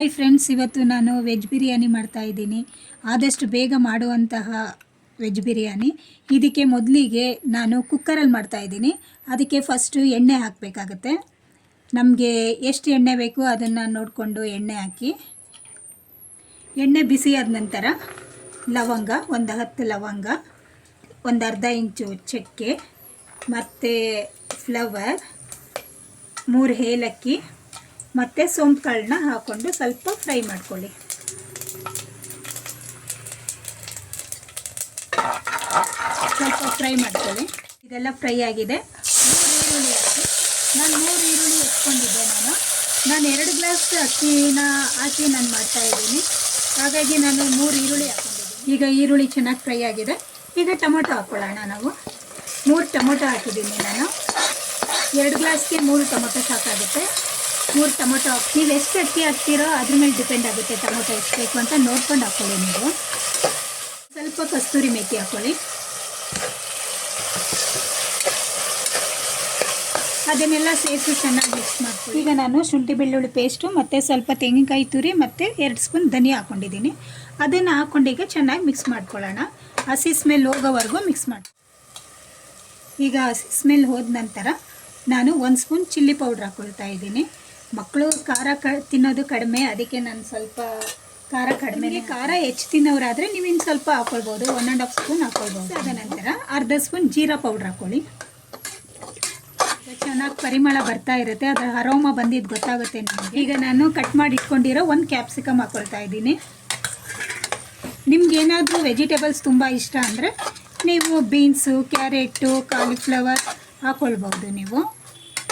Hi friends, ಇವತ್ತು ನಾನು veg biryani ಮಾಡ್ತಾ ಇದ್ದೀನಿ. ಆದಷ್ಟು ಬೇಗ ಮಾಡುವಂತಹ ವೆಜ್ ಬಿರಿಯಾನಿ. ಇದಕ್ಕೆ ಮೊದಲಿಗೆ ನಾನು ಕುಕ್ಕರಲ್ಲಿ ಮಾಡ್ತಾ ಇದ್ದೀನಿ. ಅದಕ್ಕೆ ಫಸ್ಟು ಎಣ್ಣೆ ಹಾಕಬೇಕಾಗತ್ತೆ. ನಮಗೆ ಎಷ್ಟು ಎಣ್ಣೆ ಬೇಕು ಅದನ್ನು ನೋಡಿಕೊಂಡು ಎಣ್ಣೆ ಹಾಕಿ, ಎಣ್ಣೆ ಬಿಸಿ ಆದ ನಂತರ ಲವಂಗ, ಒಂದು 10 ಲವಂಗ, ಒಂದು ಅರ್ಧ ಇಂಚು ಚಕ್ಕೆ ಮತ್ತು ಫ್ಲವರ್, 3 ಏಲಕ್ಕಿ ಮತ್ತು ಸೋಂಪು ಕಾಳನ್ನ ಹಾಕ್ಕೊಂಡು ಸ್ವಲ್ಪ ಫ್ರೈ ಮಾಡ್ಕೊಳ್ಳಿ. ಇದೆಲ್ಲ ಫ್ರೈ ಆಗಿದೆ. 3 ಈರುಳ್ಳಿ ಹಾಕಿ. ನಾನು 3 ಈರುಳ್ಳಿ ಎತ್ಕೊಂಡಿದ್ದೆ. ನಾನು 2 ಗ್ಲಾಸ್ ಅಕ್ಕಿನ ಹಾಕಿ ನಾನು ಮಾಡ್ತಾಯಿದ್ದೀನಿ. ಹಾಗಾಗಿ ನಾನು 3 ಈರುಳ್ಳಿ ಹಾಕ್ಕೊಂಡಿದ್ದೀನಿ. ಈಗ ಈರುಳ್ಳಿ ಚೆನ್ನಾಗಿ ಫ್ರೈ ಆಗಿದೆ. ಈಗ ಟೊಮೊಟೊ ಹಾಕ್ಕೊಳ್ಳೋಣ. ನಾವು 3 ಟೊಮೊಟೊ ಹಾಕಿದ್ದೀನಿ. ನಾನು 2 ಗ್ಲಾಸ್ಗೆ 3 ಟೊಮೊಟೊ ಸಾಕಾಗುತ್ತೆ. 3 ಟೊಮೊಟೊ ನೀವು ಎಷ್ಟು ಅಕ್ಕಿ ಹಾಕ್ತೀರೋ ಅದ್ರ ಮೇಲೆ ಡಿಪೆಂಡ್ ಆಗುತ್ತೆ. ಟೊಮೊಟೊ ಎಷ್ಟು ಬೇಕು ಅಂತ ನೋಡ್ಕೊಂಡು ಹಾಕ್ಕೊಳ್ಳಿ. ನೀವು ಸ್ವಲ್ಪ ಕಸ್ತೂರಿ ಮೇಥಿ ಹಾಕ್ಕೊಳ್ಳಿ. ಅದನ್ನೆಲ್ಲ ಸೇರಿಸಿ ಚೆನ್ನಾಗಿ ಮಿಕ್ಸ್ ಮಾಡ್ಕೊಳ್ಳಿ. ಈಗ ನಾನು ಶುಂಠಿ ಬೆಳ್ಳುಳ್ಳಿ ಪೇಸ್ಟು ಮತ್ತು ಸ್ವಲ್ಪ ತೆಂಗಿನಕಾಯಿ ತುರಿ ಮತ್ತು 2 ಸ್ಪೂನ್ ಧನಿಯಾ ಹಾಕ್ಕೊಂಡಿದ್ದೀನಿ. ಅದನ್ನು ಹಾಕ್ಕೊಂಡೀಗ ಚೆನ್ನಾಗಿ ಮಿಕ್ಸ್ ಮಾಡ್ಕೊಳ್ಳೋಣ. ಹಸಿ ಸ್ಮೆಲ್ ಹೋಗೋವರೆಗೂ ಮಿಕ್ಸ್ ಮಾಡಿ. ಈಗ ಹಸಿ ಸ್ಮೆಲ್ ಹೋದ ನಂತರ ನಾನು 1 ಸ್ಪೂನ್ ಚಿಲ್ಲಿ ಪೌಡ್ರ್ ಹಾಕ್ಕೊಳ್ತಾ ಇದ್ದೀನಿ. ಮಕ್ಕಳು ಖಾರ ತಿನ್ನೋದು ಕಡಿಮೆ, ಅದಕ್ಕೆ ನಾನು ಸ್ವಲ್ಪ ಖಾರ ಕಡಿಮೆ. ಖಾರ ಹೆಚ್ಚು ತಿನ್ನೋರಾದರೆ ನೀವು ಇನ್ನು ಸ್ವಲ್ಪ ಹಾಕ್ಕೊಳ್ಬೋದು, 1.5 ಸ್ಪೂನ್ ಹಾಕ್ಕೊಳ್ಬೋದು. ಅದ ನಂತರ ಅರ್ಧ ಸ್ಪೂನ್ ಜೀರಾ ಪೌಡ್ರ್ ಹಾಕ್ಕೊಳ್ಳಿ. ಚೆನ್ನಾಗಿ ಪರಿಮಳ ಬರ್ತಾ ಇರುತ್ತೆ, ಅದರ ಅರೋಮ ಬಂದಿದ್ದು ಗೊತ್ತಾಗುತ್ತೆ ನಿಮಗೆ. ಈಗ ನಾನು ಕಟ್ ಮಾಡಿ ಇಟ್ಕೊಂಡಿರೋ 1 ಕ್ಯಾಪ್ಸಿಕಮ್ ಹಾಕ್ಕೊಳ್ತಾ ಇದ್ದೀನಿ. ನಿಮ್ಗೇನಾದರೂ ವೆಜಿಟೇಬಲ್ಸ್ ತುಂಬ ಇಷ್ಟ ಅಂದರೆ ನೀವು ಬೀನ್ಸು, ಕ್ಯಾರೆಟು, ಕಾಲಿಫ್ಲವರ್ ಹಾಕ್ಕೊಳ್ಬೋದು. ನೀವು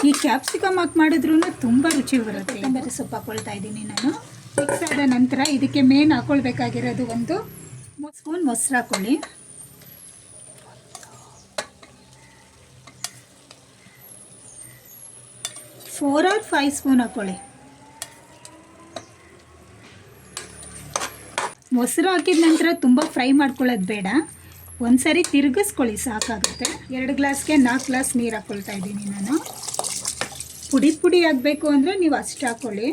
ಈ ಕ್ಯಾಪ್ಸಿಕಮ್ ಹಾಕಿ ಮಾಡಿದ್ರೂ ತುಂಬ ರುಚಿ ಬರುತ್ತೆ. ಕೊತ್ತಂಬರಿ ಸೊಪ್ಪು ಹಾಕ್ಕೊಳ್ತಾ ಇದ್ದೀನಿ ನಾನು. ಮಿಕ್ಸ್ ಆದ ನಂತರ ಇದಕ್ಕೆ ಮೇನ್ ಹಾಕ್ಕೊಳ್ಬೇಕಾಗಿರೋದು 1 ಸ್ಪೂನ್ ಮೊಸರು ಹಾಕ್ಕೊಳ್ಳಿ. ಫೋರ್ ಆರ್ 5 ಸ್ಪೂನ್ ಹಾಕ್ಕೊಳ್ಳಿ. ಮೊಸರು ಹಾಕಿದ ನಂತರ ತುಂಬ ಫ್ರೈ ಮಾಡ್ಕೊಳ್ಳೋದು ಬೇಡ, ಒಂದ್ಸರಿ ತಿರುಗಿಸ್ಕೊಳ್ಳಿ ಸಾಕಾಗುತ್ತೆ. 2 ಗ್ಲಾಸ್ಗೆ 4 ಗ್ಲಾಸ್ ನೀರು ಹಾಕ್ಕೊಳ್ತಾ ಇದ್ದೀನಿ ನಾನು. ಪುಡಿ ಆಗಬೇಕು ಅಂದರೆ ನೀವು ಅಷ್ಟು ಹಾಕ್ಕೊಳ್ಳಿ.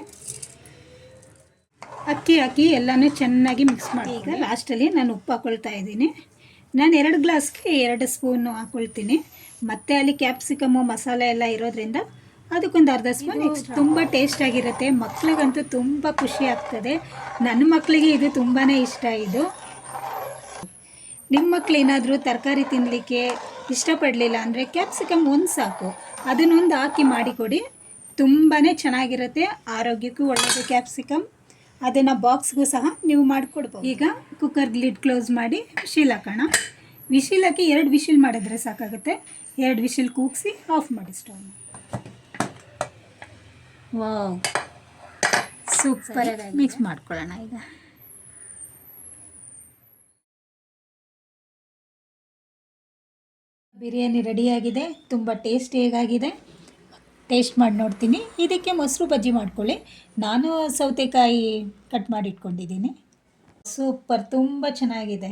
ಅಕ್ಕಿ ಹಾಕಿ ಎಲ್ಲನೂ ಚೆನ್ನಾಗಿ ಮಿಕ್ಸ್ ಮಾಡಿ. ಈಗ ಲಾಸ್ಟಲ್ಲಿ ನಾನು ಉಪ್ಪು ಹಾಕ್ಕೊಳ್ತಾ ಇದ್ದೀನಿ. ನಾನು 2 ಗ್ಲಾಸ್ಗೆ 2 ಸ್ಪೂನು ಹಾಕ್ಕೊಳ್ತೀನಿ. ಮತ್ತು ಅಲ್ಲಿ ಕ್ಯಾಪ್ಸಿಕಮ್ಮು ಮಸಾಲೆ ಎಲ್ಲ ಇರೋದ್ರಿಂದ ಅದಕ್ಕೊಂದು ಅರ್ಧ ಸ್ಪೂನ್ ಎಕ್ಸ್ಟ್ರಾ. ತುಂಬ ಟೇಸ್ಟಾಗಿರುತ್ತೆ. ಮಕ್ಳಿಗಂತೂ ತುಂಬ ಖುಷಿ ಆಗ್ತದೆ. ನನ್ನ ಮಕ್ಕಳಿಗೆ ಇದು ತುಂಬಾ ಇಷ್ಟ. ಇದು ನಿಮ್ಮ ಮಕ್ಳು ಏನಾದರೂ ತರಕಾರಿ ತಿನ್ನಲಿಕ್ಕೆ ಇಷ್ಟಪಡಲಿಲ್ಲ ಅಂದರೆ ಕ್ಯಾಪ್ಸಿಕಮ್ 1 ಸಾಕು, ಅದನ್ನೊಂದು ಹಾಕಿ ಮಾಡಿಕೊಡಿ. ತುಂಬಾ ಚೆನ್ನಾಗಿರುತ್ತೆ, ಆರೋಗ್ಯಕ್ಕೂ ಒಳ್ಳೆಯದು ಕ್ಯಾಪ್ಸಿಕಮ್. ಅದನ್ನು ಬಾಕ್ಸ್ಗೂ ಸಹ ನೀವು ಮಾಡಿಕೊಡ್ಬೋದು. ಈಗ ಕುಕ್ಕರ್ ಲಿಡ್ ಕ್ಲೋಸ್ ಮಾಡಿ ವಿಶಿಲ್ ಹಾಕೋಣ. ವಿಶಿಲ್ ಹಾಕಿ 2 ವಿಶಿಲ್ ಮಾಡಿದ್ರೆ ಸಾಕಾಗುತ್ತೆ. 2 ವಿಶಿಲ್ ಕೂಗಿಸಿ ಆಫ್ ಮಾಡಿ ಸ್ಟವ್. ವಾವ್, ಸೂಪರಾಗಿ ಮಿಕ್ಸ್ ಮಾಡ್ಕೊಳ್ಳೋಣ. ಈಗ ಬಿರಿಯಾನಿ ರೆಡಿಯಾಗಿದೆ. ತುಂಬ ಟೇಸ್ಟಿಯಾಗಿದೆ. ಟೇಸ್ಟ್ ಮಾಡಿ ನೋಡ್ತೀನಿ. ಇದಕ್ಕೆ ಮೊಸರು ಬಜ್ಜಿ ಮಾಡ್ಕೊಳ್ಳಿ. ನಾನು ಸೌತೆಕಾಯಿ ಕಟ್ ಮಾಡಿ ಇಟ್ಕೊಂಡಿದ್ದೀನಿ. ಸೂಪರ್, ತುಂಬ ಚೆನ್ನಾಗಿದೆ.